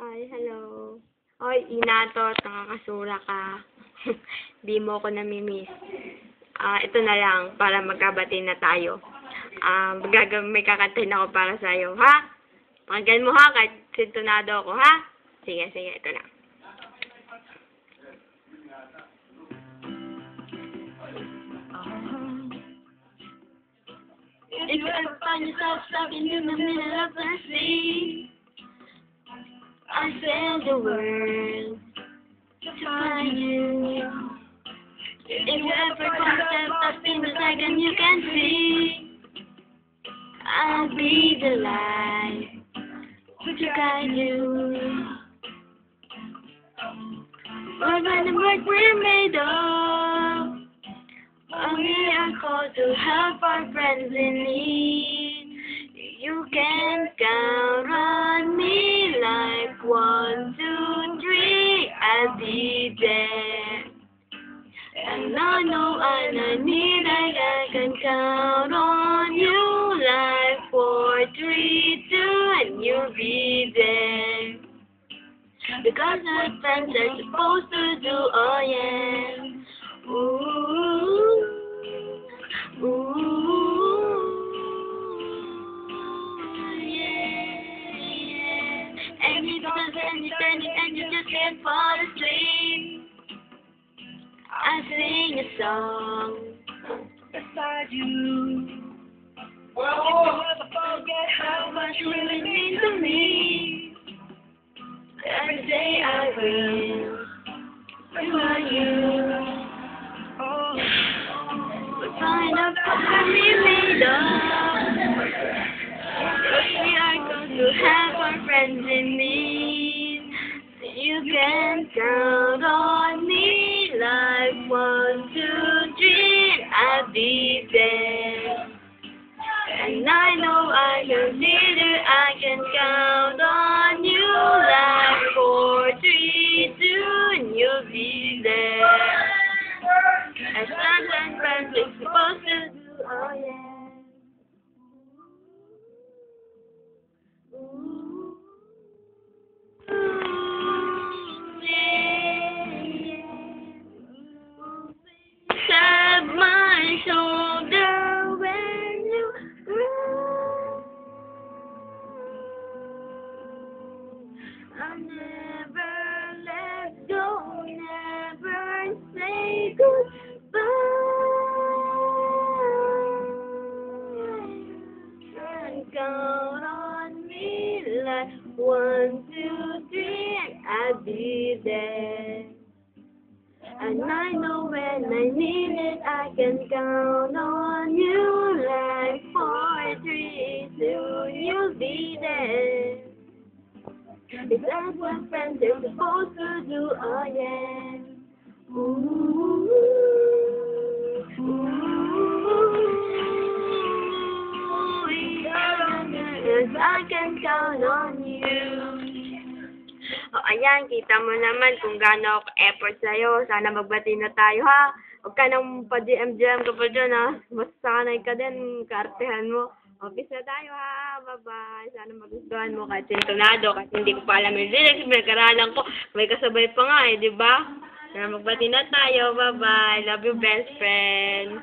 Ay, hello. Oy, Inatot, nakakasura ka. Di mo ko namimiss. Ito na lang, para magkabati na tayo. May kakantahin ako para sa'yo, ha? Pakinggan mo ha, kahit sintonado ako, ha? Sige, ito na. If you ever find yourself stuck in the middle of the sea, I said the world to find you. If you ever find yourself lost in the dark and you can see, I'll be the light to guide you. We're gonna work we're made of. We are called to help our friends in need. You can count on me like 1, 2, 3, I'll be there. And I know I need, I can count on you like 4, 3, 2, and you'll be there. Because our friends are supposed to do, oh yeah. Ooh, ooh, yeah. And you don't spend it and you just can't fall asleep. I sing a song beside you. Well, you'll never forget how much you really mean to me. Every day I will remind you. Find out what we made of. We are going to have our friends in need. You can count on me like 1, 2, 3, I'll be there. And I know I can need you, I can count on you like 4, 3, 2, and you'll be there. As friends and friends are supposed to do, oh yeah. Ooh, yeah. Tap my shoulder when you cry. I'll never let go, never say goodbye. Count on me like 1, 2, 3, and I'll be there. And I know when I need it, I can count on you like 4, 3, 2, you'll be there. It's what friends are supposed to do, oh yeah. Ooh, yes, I can count on you. Ayan, kita mo naman kung gaano ako effort sa'yo. Sana magbati na tayo, ha? Huwag ka nang pa-GM-GM ka pa dyan, ha? Masanay ka din, kaartehan mo. Office na tayo, ha? Bye-bye. Sana magustuhan mo kahit sintonado, kahit hindi ko pa alam yung lyrics, pinag-aralan ko. May kasabay pa nga, di ba? Sana magbati na tayo. Bye-bye. Love you, best friend.